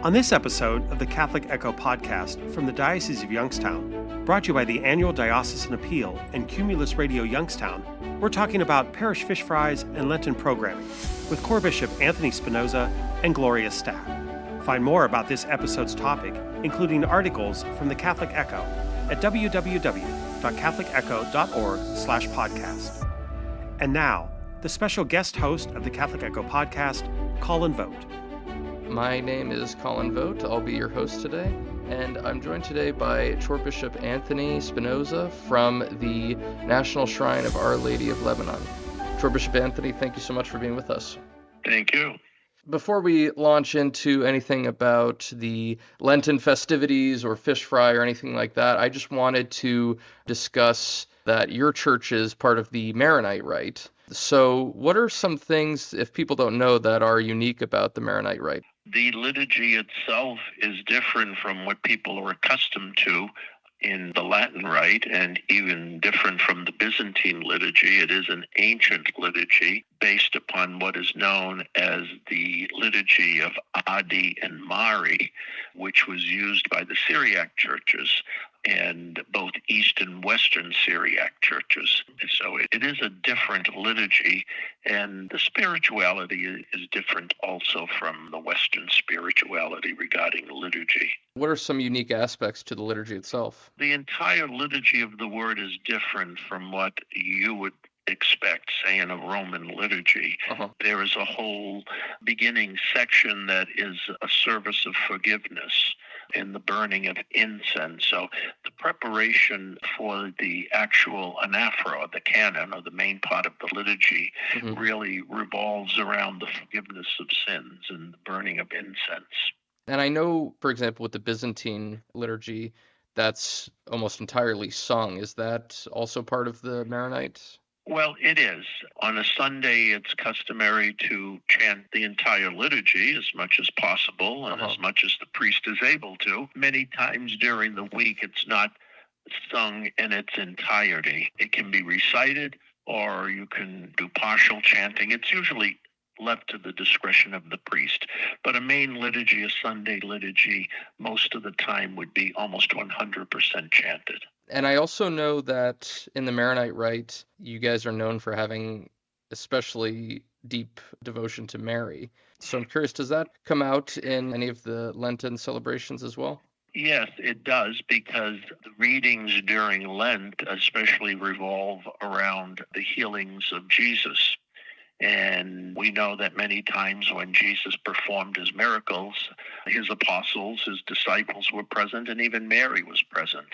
On this episode of the Catholic Echo podcast from the Diocese of Youngstown, brought to you by the annual Diocesan Appeal and Cumulus Radio Youngstown, we're talking about parish fish fries and Lenten programming with ChoirBishop Anthony Spinosa and Gloria's staff. Find more about this episode's topic, including articles from the Catholic Echo, at www.catholicecho.org/podcast. And now, the special guest host of the Catholic Echo podcast, Colin Vogt. My name is Colin Vogt. I'll be your host today, and I'm joined today by ChoirBishop Anthony Spinosa from the National Shrine of Our Lady of Lebanon. ChoirBishop Anthony, thank you so much for being with us. Thank you. Before we launch into anything about the Lenten festivities or fish fry or anything like that, I just wanted to discuss that your church is part of the Maronite Rite. So what are some things, if people don't know, that are unique about the Maronite Rite? The liturgy itself is different from what people are accustomed to in the Latin Rite, and even different from the Byzantine liturgy. It is an ancient liturgy based upon what is known as the liturgy of Adi and Mari, which was used by the Syriac churches and both East and Western Syriac churches. So it is a different liturgy, and the spirituality is different also from the Western spirituality regarding liturgy. What are some unique aspects to the liturgy itself? The entire liturgy of the word is different from what you would expect, say, in a Roman liturgy. There is a whole beginning section that is a service of forgiveness and the burning of incense. So the preparation for the actual anaphora, or the canon, or the main part of the liturgy, really revolves around the forgiveness of sins and the burning of incense. And I know, for example, with the Byzantine liturgy, that's almost entirely sung. Is that also part of the Maronite? Well, it is. On a Sunday, it's customary to chant the entire liturgy as much as possible and as much as the priest is able to. Many times during the week, it's not sung in its entirety. It can be recited, or you can do partial chanting. It's usually left to the discretion of the priest. But a main liturgy, a Sunday liturgy, most of the time would be almost 100% chanted. And I also know that in the Maronite Rite, you guys are known for having especially deep devotion to Mary. So I'm curious, does that come out in any of the Lenten celebrations as well? Yes, it does, because the readings during Lent especially revolve around the healings of Jesus. And we know that many times when Jesus performed his miracles, his apostles, his disciples were present, and even Mary was present,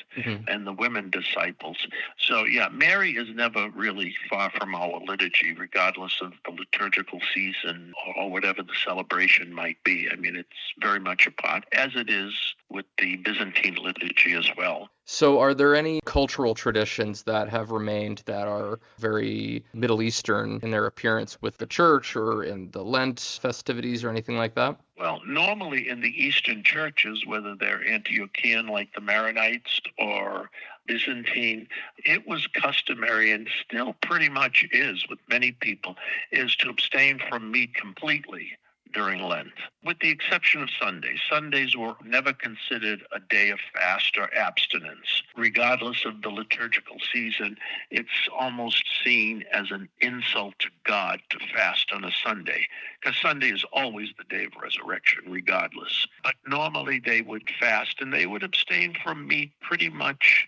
and the women disciples. So, yeah, Mary is never really far from our liturgy, regardless of the liturgical season or whatever the celebration might be. I mean, it's very much a part, as it is with the Byzantine liturgy as well. So are there any cultural traditions that have remained that are very Middle Eastern in their appearance with the church or in the Lent festivities or anything like that? Well, normally in the Eastern churches, whether they're Antiochian like the Maronites or Byzantine, it was customary, and still pretty much is with many people, is to abstain from meat completely during Lent, with the exception of Sundays. Sundays were never considered a day of fast or abstinence. Regardless of the liturgical season, it's almost seen as an insult to God to fast on a Sunday, because Sunday is always the day of resurrection, regardless. But normally they would fast, and they would abstain from meat pretty much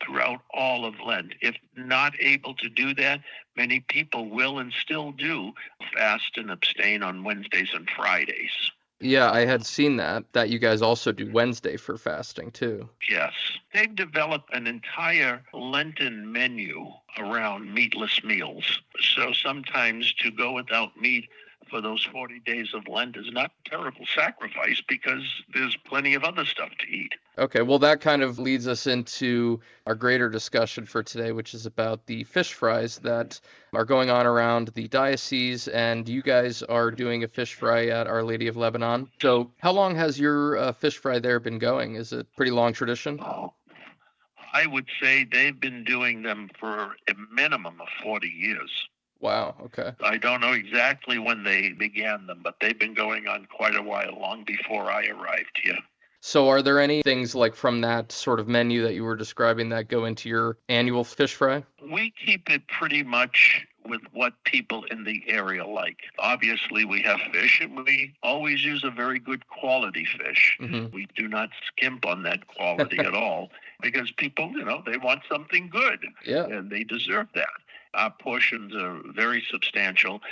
throughout all of Lent. If not able to do that, many people will and still do fast and abstain on Wednesdays and Fridays. Yeah, I had seen that you guys also do Wednesday for fasting too. Yes. They've developed an entire Lenten menu around meatless meals. So sometimes to go without meat for those 40 days of Lent is not a terrible sacrifice, because there's plenty of other stuff to eat. Okay, well, that kind of leads us into our greater discussion for today, which is about the fish fries that are going on around the diocese, and you guys are doing a fish fry at Our Lady of Lebanon. So how long has your fish fry there been going? Is it a pretty long tradition? Oh, I would say they've been doing them for a minimum of 40 years. Wow, okay. I don't know exactly when they began them, but they've been going on quite a while, long before I arrived here. So are there any things like from that sort of menu that you were describing that go into your annual fish fry? We keep it pretty much with what people in the area like. Obviously, we have fish, and we always use a very good quality fish. Mm-hmm. We do not skimp on that quality at all, because people, they want something good, Yeah. and they deserve that. Our portions are very substantial.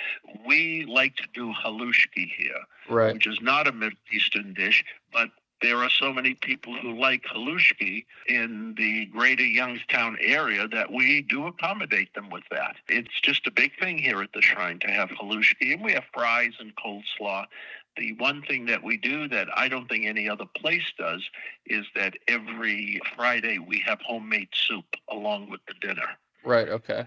We like to do halushki here, Right. which is not a Middle Eastern dish, but there are so many people who like halushki in the greater Youngstown area that we do accommodate them with that. It's just a big thing here at the shrine to have halushki, and we have fries and coleslaw. The one thing that we do that I don't think any other place does is that every Friday we have homemade soup along with the dinner. Right, okay.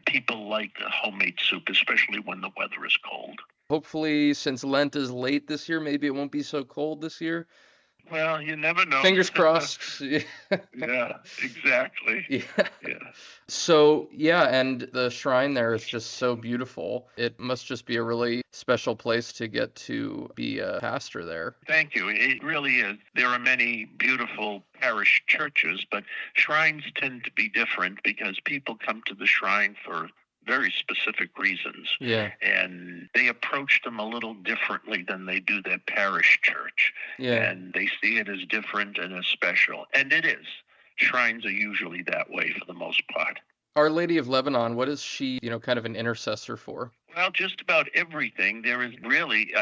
People like the homemade soup, especially when the weather is cold. Hopefully, since Lent is late this year, maybe it won't be so cold this year. Well, you never know. Fingers crossed. Yeah, exactly. Yeah. Yeah. So, yeah, and the shrine there is just so beautiful. It must just be a really special place to get to be a pastor there. Thank you. It really is. There are many beautiful parish churches, but shrines tend to be different because people come to the shrine for very specific reasons. Yeah. And they approach them a little differently than they do their parish church. Yeah. And they see it as different and as special. And it is. Shrines are usually that way for the most part. Our Lady of Lebanon, what is she, kind of an intercessor for? Well, just about everything. There is really,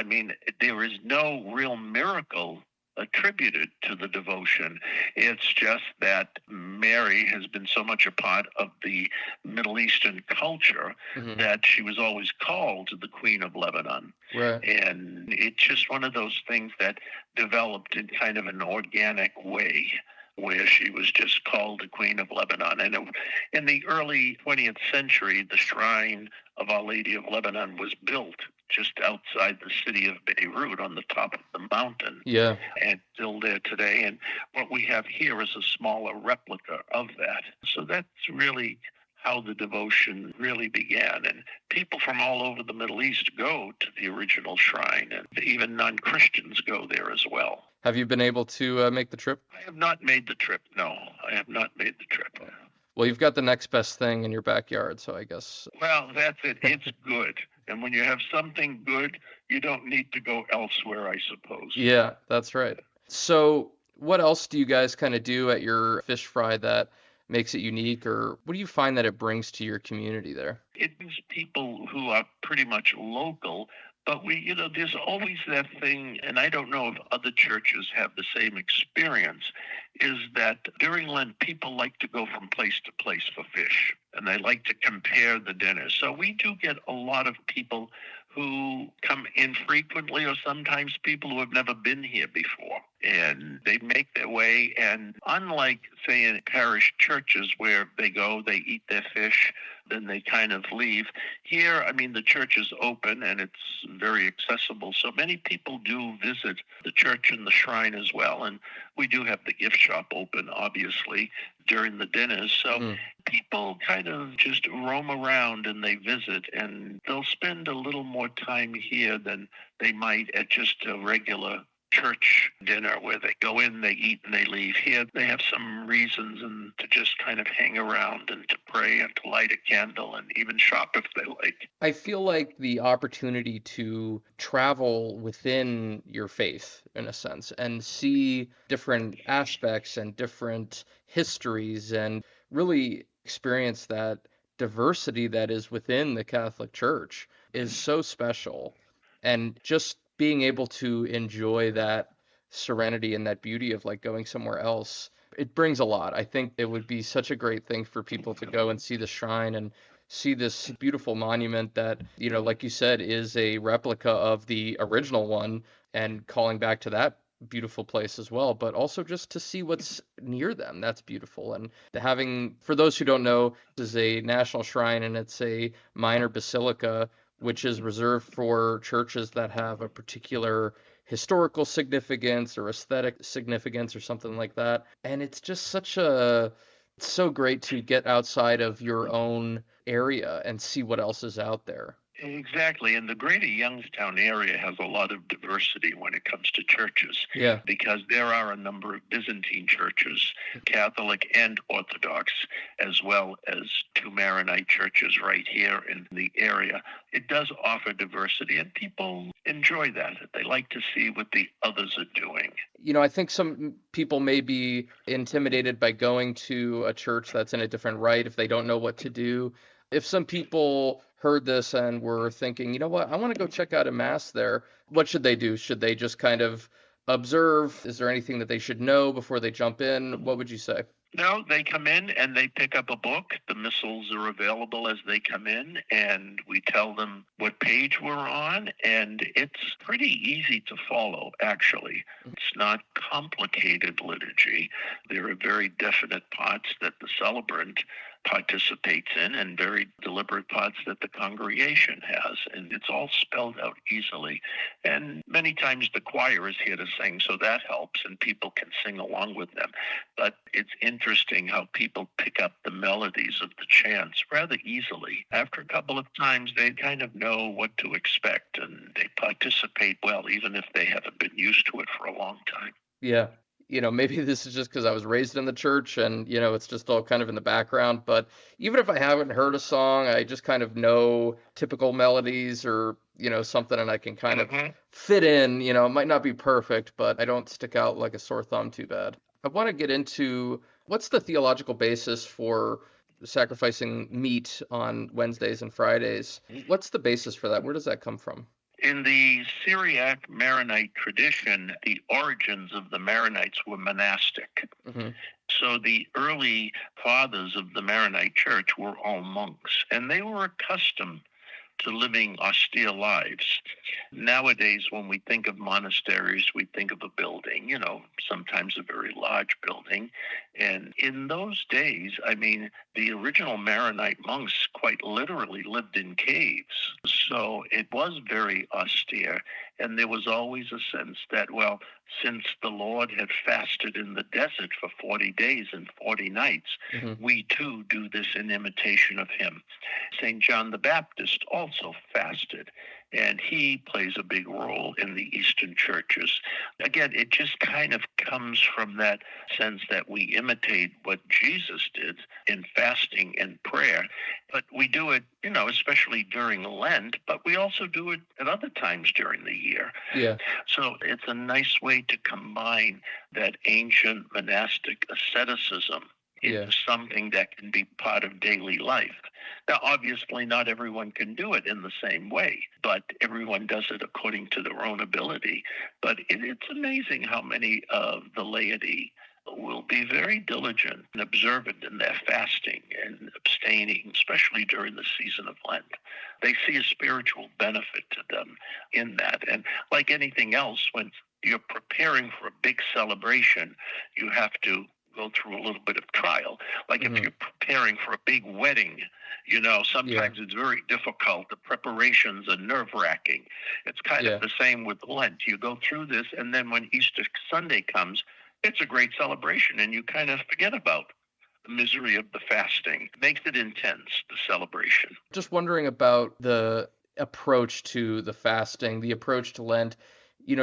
there is no real miracle attributed to the devotion. It's just that Mary has been so much a part of the Middle Eastern culture that she was always called the Queen of Lebanon. Right. And it's just one of those things that developed in kind of an organic way, where she was just called the Queen of Lebanon. And in the early 20th century, the shrine of Our Lady of Lebanon was built just outside the city of Beirut on the top of the mountain. Yeah. And still there today. And what we have here is a smaller replica of that. So that's really how the devotion really began. And people from all over the Middle East go to the original shrine, and even non-Christians go there as well. Have you been able to make the trip? I have not made the trip. No, I have not made the trip. Well, you've got the next best thing in your backyard, so I guess. Well, that's it. It's good. And when you have something good, you don't need to go elsewhere, I suppose. Yeah, that's right. So what else do you guys kind of do at your fish fry that makes it unique, or what do you find that it brings to your community there? It brings people who are pretty much local, but there's always that thing, and I don't know if other churches have the same experience, is that during Lent, people like to go from place to place for fish, and they like to compare the dinners. So we do get a lot of people who come infrequently, or sometimes people who have never been here before. And they make their way, and unlike, say, in parish churches where they go, they eat their fish, then they kind of leave. Here, the church is open and it's very accessible. So many people do visit the church and the shrine as well. And we do have the gift shop open, obviously, during the dinners. So people kind of just roam around and they visit, and they'll spend a little more time here than they might at just a regular church dinner where they go in, they eat, and they leave. Here they have some reasons and to just kind of hang around and to pray and to light a candle and even shop if they like. I feel like the opportunity to travel within your faith, in a sense, and see different aspects and different histories and really experience that diversity that is within the Catholic Church is so special. And just being able to enjoy that serenity and that beauty of like going somewhere else, it brings a lot. I think it would be such a great thing for people to go and see the shrine and see this beautiful monument that, like you said, is a replica of the original one, and calling back to that beautiful place as well, but also just to see what's near them. That's beautiful. And for those who don't know, this is a national shrine, and it's a minor basilica, which is reserved for churches that have a particular historical significance or aesthetic significance or something like that. And it's just so great to get outside of your own area and see what else is out there. Exactly. And the greater Youngstown area has a lot of diversity when it comes to churches, Yeah. because there are a number of Byzantine churches, Catholic and Orthodox, as well as 2 Maronite churches right here in the area. It does offer diversity, and people enjoy that. They like to see what the others are doing. I think some people may be intimidated by going to a church that's in a different rite if they don't know what to do. If some people heard this and were thinking, you know what, I want to go check out a mass there, what should they do? Should they just kind of observe? Is there anything that they should know before they jump in? What would you say? No, they come in and they pick up a book. The missals are available as they come in, and we tell them what page we're on, and it's pretty easy to follow, actually. It's not complicated liturgy. There are very definite parts that the celebrant participates in and very deliberate parts that the congregation has, and it's all spelled out easily. And many times the choir is here to sing, so that helps, and people can sing along with them. But it's interesting how people pick up the melodies of the chants rather easily. After a couple of times, they kind of know what to expect, and they participate well, even if they haven't been used to it for a long time. Yeah. Maybe this is just because I was raised in the church and, it's just all kind of in the background. But even if I haven't heard a song, I just kind of know typical melodies or, something, and I can kind of fit in. It might not be perfect, but I don't stick out like a sore thumb too bad. I want to get into what's the theological basis for sacrificing meat on Wednesdays and Fridays. What's the basis for that? Where does that come from? In the Syriac Maronite tradition, the origins of the Maronites were monastic. Mm-hmm. So the early fathers of the Maronite church were all monks, and they were accustomed to living austere lives. Nowadays, when we think of monasteries, we think of a building, sometimes a very large building. And in those days, the original Maronite monks quite literally lived in caves. So it was very austere. And there was always a sense that, well, since the Lord had fasted in the desert for 40 days and 40 nights, we too do this in imitation of him. St. John the Baptist also fasted, and he plays a big role in the Eastern churches. Again, it just kind of comes from that sense that we imitate what Jesus did in fasting and prayer. But we do it, especially during Lent, but we also do it at other times during the year. Yeah. So it's a nice way to combine that ancient monastic asceticism into something that can be part of daily life. Now, obviously, not everyone can do it in the same way, but everyone does it according to their own ability. But it's amazing how many of the laity will be very diligent and observant in their fasting and abstaining, especially during the season of Lent. They see a spiritual benefit to them in that. And like anything else, when you're preparing for a big celebration, you have to go through a little bit of trial. Like if you're preparing for a big wedding, sometimes it's very difficult. The preparations are nerve-wracking. It's kind of the same with Lent. You go through this, and then when Easter Sunday comes, it's a great celebration, and you kind of forget about the misery of the fasting. It makes it intense, the celebration. Just wondering about the approach to the fasting, the approach to Lent.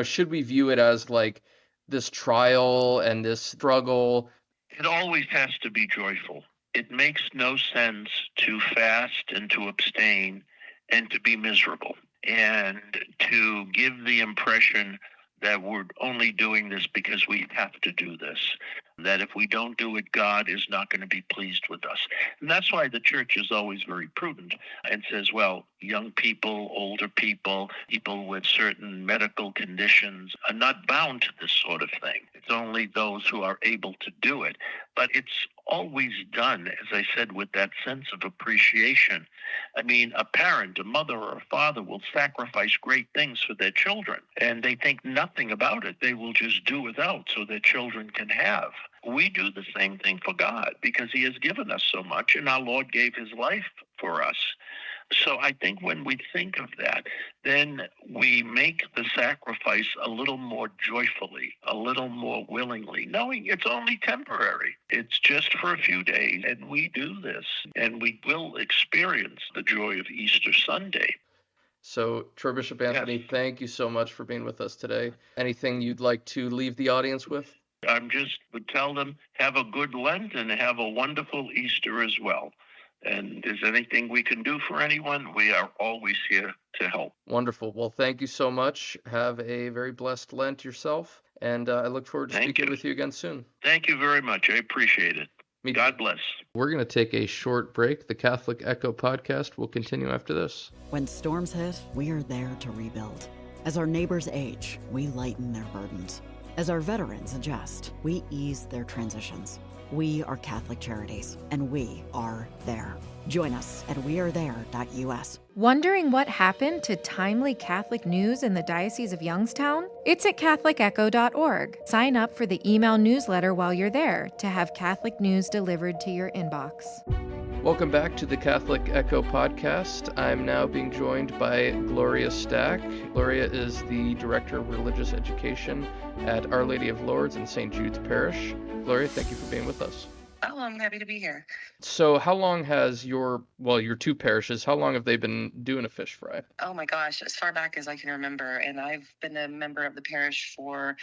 Should we view it as like this trial and this struggle? It always has to be joyful. It makes no sense to fast and to abstain and to be miserable and to give the impression that we're only doing this because we have to do this, that if we don't do it, God is not going to be pleased with us. And that's why the church is always very prudent and says, well, young people, older people, people with certain medical conditions are not bound to this sort of thing. It's only those who are able to do it. But it's always done, as I said, with that sense of appreciation. A parent, a mother or a father will sacrifice great things for their children, and they think nothing about it. They will just do without so their children can have. We do the same thing for God because he has given us so much, and our Lord gave his life for us. So I think when we think of that, then we make the sacrifice a little more joyfully, a little more willingly, knowing it's only temporary. It's just for a few days, and we do this, and we will experience the joy of Easter Sunday. So, ChoirBishop Anthony, Yes. thank you so much for being with us today. Anything you'd like to leave the audience with? I'm just would tell them, have a good Lent and have a wonderful Easter as well. And is there anything we can do for anyone? We are always here to help. Wonderful. Well, thank you so much. Have a very blessed Lent yourself, and I look forward to speaking with you again soon. Thank you very much. I appreciate it. God bless. We're going to take a short break. The Catholic Echo podcast will continue after this. When storms hit, we are there to rebuild. As our neighbors age, we lighten their burdens. As our veterans adjust, we ease their transitions. We are Catholic Charities, and we are there. Join us at wearethere.us. Wondering what happened to timely Catholic news in the Diocese of Youngstown? It's at catholicecho.org. Sign up for the email newsletter while you're there to have Catholic news delivered to your inbox. Welcome back to the Catholic Echo podcast. I'm now being joined by Gloria Stack. Gloria is the Director of Religious Education at Our Lady of Lourdes and St. Jude's Parish. Gloria, thank you for being with us. Oh, I'm happy to be here. So how long has your two parishes, how long have they been doing a fish fry? Oh my gosh, as far back as I can remember. And I've been a member of the parish for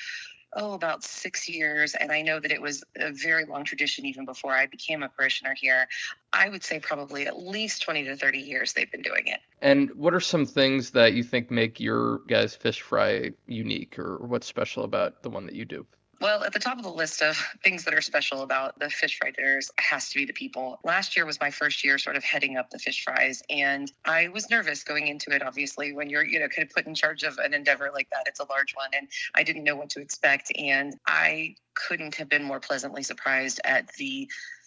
about 6 years. And I know that it was a very long tradition even before I became a parishioner here. I would say probably at least 20 to 30 years they've been doing it. And what are some things that you think make your guys' fish fry unique, or what's special about the one that you do? Well, at the top of the list of things that are special about the fish fry dinners has to be the people. Last year was my first year sort of heading up the fish fries, and I was nervous going into it, obviously. When you're, kind of put in charge of an endeavor like that, it's a large one, and I didn't know what to expect, and I couldn't have been more pleasantly surprised at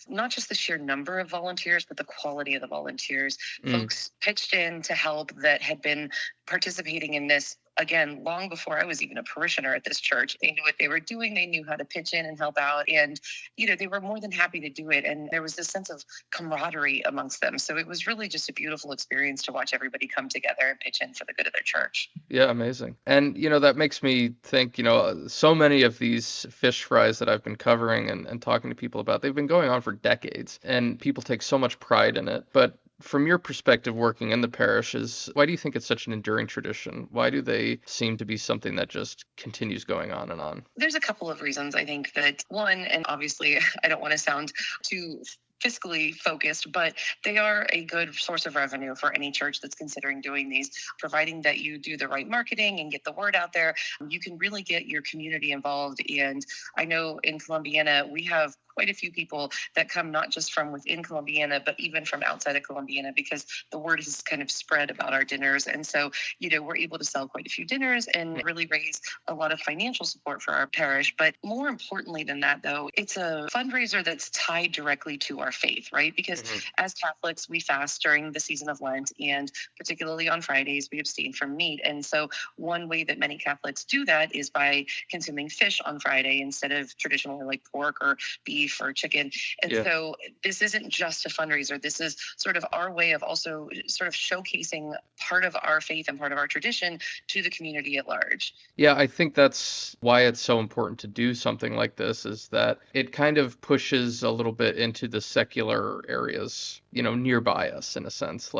not just the sheer number of volunteers, but the quality of the volunteers. Folks pitched in to help that had been participating in this, again, long before I was even a parishioner at this church. They knew what they were doing. They knew how to pitch in and help out. And, they were more than happy to do it. And there was this sense of camaraderie amongst them. So it was really just a beautiful experience to watch everybody come together and pitch in for the good of their church. Yeah, amazing. And, that makes me think, so many of these fish fries that I've been covering and talking to people about, they've been going on for decades, and people take so much pride in it. But from your perspective, working in the parishes, why do you think it's such an enduring tradition? Why do they seem to be something that just continues going on and on? There's a couple of reasons. I think that one, and obviously I don't want to sound too fiscally focused, but they are a good source of revenue for any church that's considering doing these, providing that you do the right marketing and get the word out there. You can really get your community involved. And I know in Columbiana, we have quite a few people that come not just from within Columbiana, but even from outside of Columbiana, because the word has kind of spread about our dinners. And so, we're able to sell quite a few dinners and really raise a lot of financial support for our parish. But more importantly than that, though, it's a fundraiser that's tied directly to our faith, right? Because as Catholics, we fast during the season of Lent, and particularly on Fridays, we abstain from meat. And so one way that many Catholics do that is by consuming fish on Friday instead of traditionally like pork or beef or chicken. And so this isn't just a fundraiser. This is sort of our way of also sort of showcasing part of our faith and part of our tradition to the community at large. Yeah, I think that's why it's so important to do something like this, is that it kind of pushes a little bit into the secular areas, nearby us in a sense.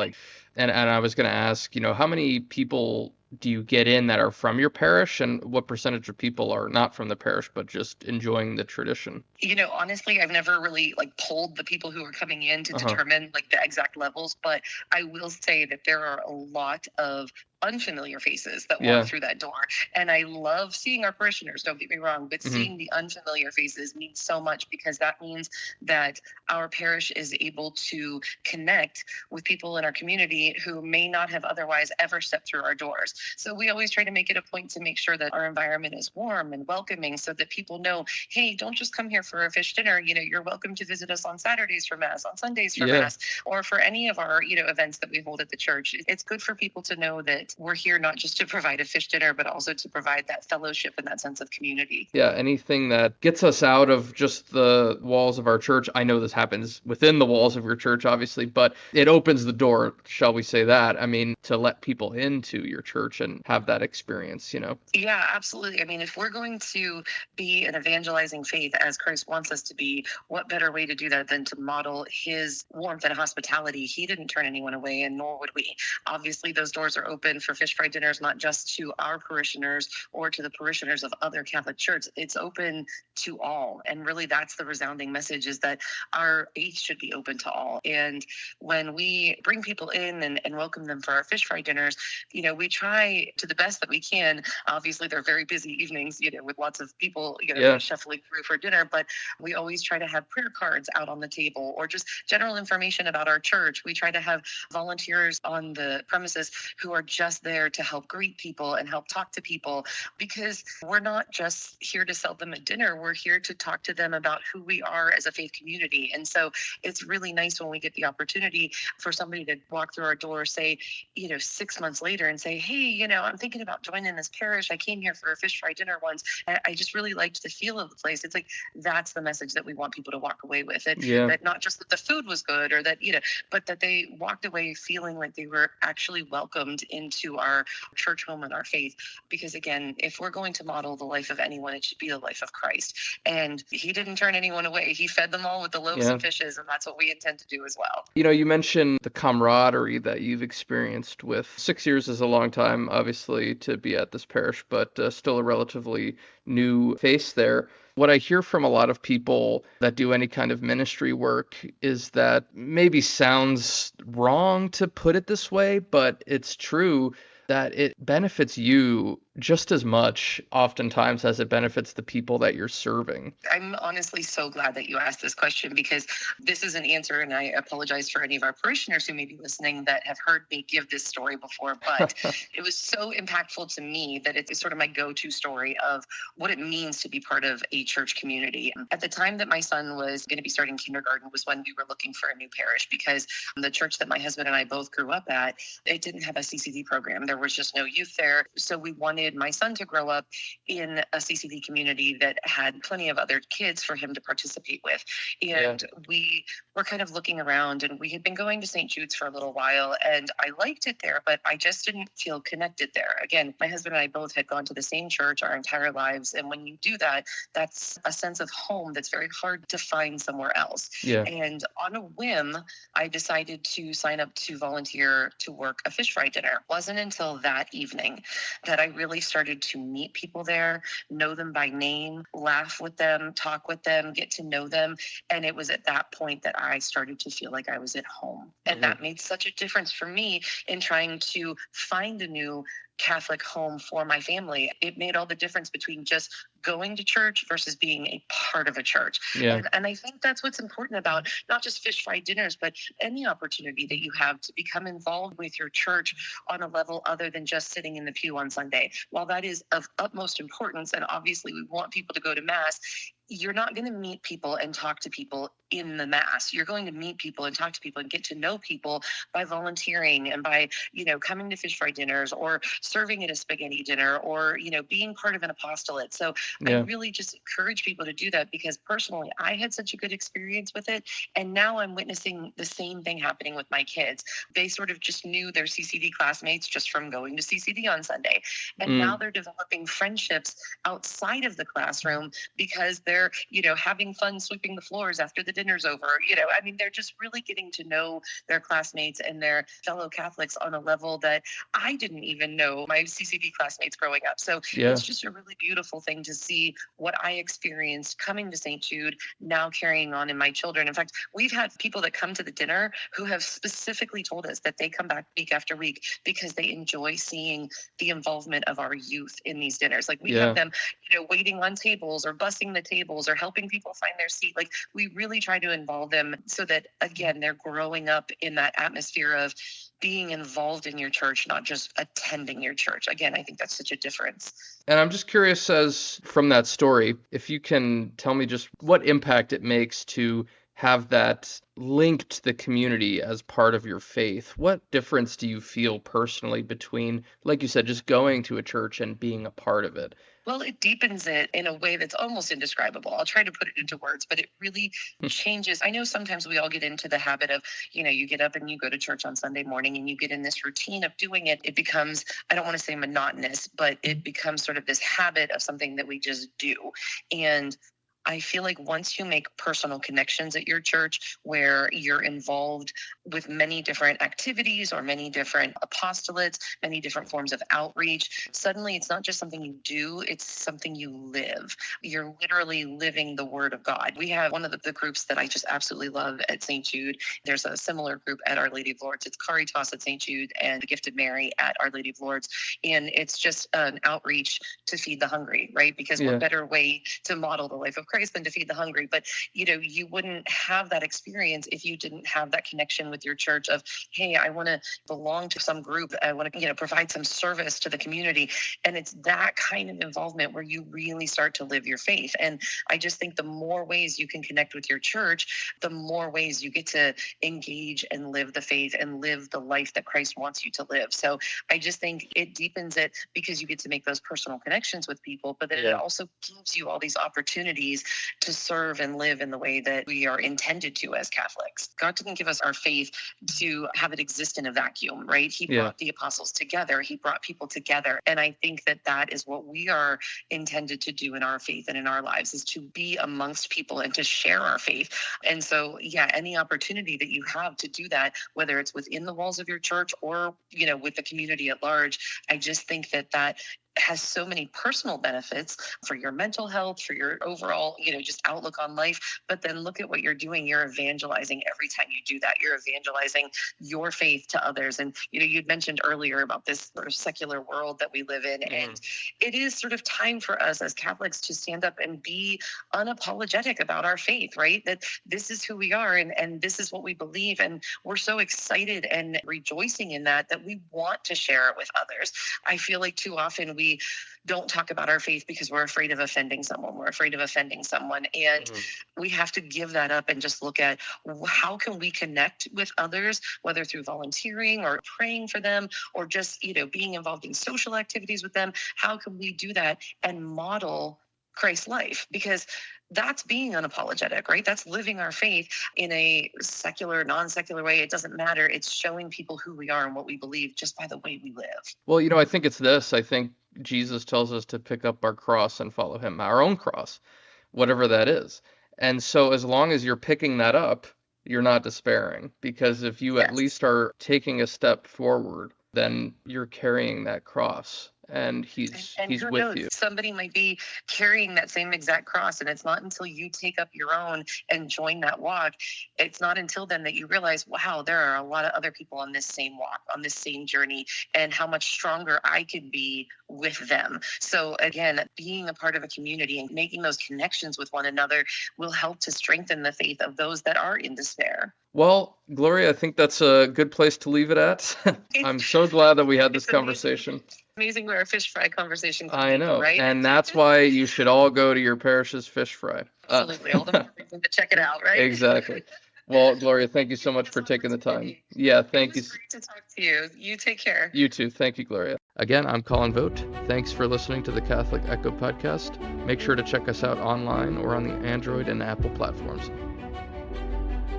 And I was going to ask, how many people do you get in that are from your parish, and what percentage of people are not from the parish but just enjoying the tradition? Honestly, I've never really polled the people who are coming in to determine the exact levels, but I will say that there are a lot of unfamiliar faces that walk through that door. And I love seeing our parishioners, don't get me wrong, but seeing the unfamiliar faces means so much, because that means that our parish is able to connect with people in our community who may not have otherwise ever stepped through our doors. So we always try to make it a point to make sure that our environment is warm and welcoming, so that people know, hey, don't just come here for a fish dinner. You're welcome to visit us on Saturdays for Mass, on Sundays for Mass, or for any of our, events that we hold at the church. It's good for people to know that that we're here not just to provide a fish dinner, but also to provide that fellowship and that sense of community. Yeah, anything that gets us out of just the walls of our church. I know this happens within the walls of your church, obviously, but it opens the door, shall we say that? I mean, to let people into your church and have that experience, Yeah, absolutely. I mean, if we're going to be an evangelizing faith as Christ wants us to be, what better way to do that than to model his warmth and hospitality? He didn't turn anyone away, and nor would we. Obviously, those doors are open for fish fry dinners, not just to our parishioners or to the parishioners of other Catholic churches. It's open to all. And really, that's the resounding message, is that our faith should be open to all. And when we bring people in and welcome them for our fish fry dinners, we try to the best that we can. Obviously, they're very busy evenings, with lots of people, shuffling through for dinner, but we always try to have prayer cards out on the table or just general information about our church. We try to have volunteers on the premises who are just there to help greet people and help talk to people, because we're not just here to sell them a dinner. We're here to talk to them about who we are as a faith community. And so it's really nice when we get the opportunity for somebody to walk through our door, say, 6 months later, and say, hey, I'm thinking about joining this parish. I came here for a fish fry dinner once. I just really liked the feel of the place. It's like, that's the message that we want people to walk away with. That not just that the food was good or that, but that they walked away feeling like they were actually welcomed into our church home and our faith. Because again, if we're going to model the life of anyone, it should be the life of Christ. And he didn't turn anyone away. He fed them all with the loaves and fishes, and that's what we intend to do as well. You mentioned the camaraderie that you've experienced with 6 years is a long time, obviously, to be at this parish, but still a relatively new face there. What I hear from a lot of people that do any kind of ministry work is that maybe sounds wrong to put it this way, but it's true that it benefits you just as much oftentimes as it benefits the people that you're serving. I'm honestly so glad that you asked this question, because this is an answer, and I apologize for any of our parishioners who may be listening that have heard me give this story before, but it was so impactful to me that it's sort of my go-to story of what it means to be part of a church community. At the time that my son was going to be starting kindergarten was when we were looking for a new parish, because the church that my husband and I both grew up at, it didn't have a CCD program. There was just no youth there. So we wanted my son to grow up in a CCD community that had plenty of other kids for him to participate with. And we were kind of looking around, and we had been going to St. Jude's for a little while, and I liked it there, but I just didn't feel connected there. Again, my husband and I both had gone to the same church our entire lives. And when you do that, that's a sense of home that's very hard to find somewhere else. And on a whim, I decided to sign up to volunteer to work a fish fry dinner. It wasn't until that evening that I really started to meet people there, know them by name, laugh with them, talk with them, get to know them. And it was at that point that I started to feel like I was at home. And that made such a difference for me in trying to find a new Catholic home for my family. It made all the difference between just going to church versus being a part of a church. And I think that's what's important about not just fish fry dinners, but any opportunity that you have to become involved with your church on a level other than just sitting in the pew on Sunday. While that is of utmost importance, and obviously we want people to go to Mass, you're not going to meet people and talk to people in the Mass. You're going to meet people and talk to people and get to know people by volunteering and by, coming to fish fry dinners or serving at a spaghetti dinner or, being part of an apostolate. So I really just encourage people to do that, because personally, I had such a good experience with it. And now I'm witnessing the same thing happening with my kids. They sort of just knew their CCD classmates just from going to CCD on Sunday. And now they're developing friendships outside of the classroom because they're, having fun sweeping the floors after the dinner's over. They're just really getting to know their classmates and their fellow Catholics on a level that I didn't even know my CCD classmates growing up. So it's just a really beautiful thing to see what I experienced coming to St. Jude, now carrying on in my children. In fact, we've had people that come to the dinner who have specifically told us that they come back week after week because they enjoy seeing the involvement of our youth in these dinners. Like we have them, waiting on tables or bussing the tables or helping people find their seat. Like we really try to involve them so that, again, they're growing up in that atmosphere of being involved in your church, not just attending your church. Again, I think that's such a difference. And I'm just curious, as from that story, if you can tell me just what impact it makes to have that linked to the community as part of your faith. What difference do you feel personally between, like you said, just going to a church and being a part of it? Well, it deepens it in a way that's almost indescribable. I'll try to put it into words, but it really changes. I know sometimes we all get into the habit of, you get up and you go to church on Sunday morning and you get in this routine of doing it. It becomes, I don't want to say monotonous, but it becomes sort of this habit of something that we just do. And I feel like once you make personal connections at your church where you're involved with many different activities or many different apostolates, many different forms of outreach, suddenly it's not just something you do, it's something you live. You're literally living the Word of God. We have one of the groups that I just absolutely love at St. Jude. There's a similar group at Our Lady of Lourdes. It's Caritas at St. Jude and the Gifted Mary at Our Lady of Lourdes. And it's just an outreach to feed the hungry, right? Because what better way to model the life of Christ than to feed the hungry? But, you wouldn't have that experience if you didn't have that connection with your church of, hey, I want to belong to some group. I want to, provide some service to the community. And it's that kind of involvement where you really start to live your faith. And I just think the more ways you can connect with your church, the more ways you get to engage and live the faith and live the life that Christ wants you to live. So I just think it deepens it because you get to make those personal connections with people, but then it also gives you all these opportunities to serve and live in the way that we are intended to as Catholics. God didn't give us our faith to have it exist in a vacuum, right? He brought the apostles together. He brought people together. And I think that that is what we are intended to do in our faith and in our lives, is to be amongst people and to share our faith. And so, any opportunity that you have to do that, whether it's within the walls of your church or, with the community at large, I just think that has so many personal benefits for your mental health, for your overall, just outlook on life. But then look at what you're doing. You're evangelizing every time you do that. You're evangelizing your faith to others. And, you'd mentioned earlier about this sort of secular world that we live in. And it is sort of time for us as Catholics to stand up and be unapologetic about our faith, right? That this is who we are and this is what we believe. And we're so excited and rejoicing in that we want to share it with others. I feel like too often we don't talk about our faith because we're afraid of offending someone. We're afraid of offending someone. And we have to give that up and just look at how can we connect with others, whether through volunteering or praying for them or just, being involved in social activities with them. How can we do that and model Christ's life? Because that's being unapologetic, right? That's living our faith in a secular, non-secular way. It doesn't matter. It's showing people who we are and what we believe just by the way we live. Well, I think it's this. I think Jesus tells us to pick up our cross and follow him, our own cross, whatever that is. And so as long as you're picking that up, you're not despairing, because if you at least are taking a step forward, then you're carrying that cross. And he's who with knows? you. Somebody might be carrying that same exact cross, and it's not until you take up your own and join that walk, it's not until then that you realize, wow, there are a lot of other people on this same walk, on this same journey, and how much stronger I could be with them. So again, being a part of a community and making those connections with one another will help to strengthen the faith of those that are in despair. Well, Gloria, I think that's a good place to leave it at. I'm so glad that we had this conversation. Amazing where a fish fry conversation can I know, be, right? And that's why you should all go to your parish's fish fry. Absolutely, all the more reason to check it out, right? Exactly. Well, Gloria, thank you so much for taking the time. Yeah, thank you. It was great to talk to you. You take care. You too. Thank you, Gloria. Again, I'm Colin Vogt. Thanks for listening to the Catholic Echo podcast. Make sure to check us out online or on the Android and Apple platforms.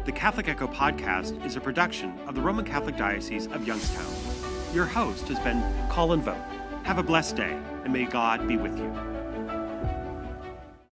The Catholic Echo podcast is a production of the Roman Catholic Diocese of Youngstown. Your host has been Colin Vogt. Have a blessed day, and may God be with you.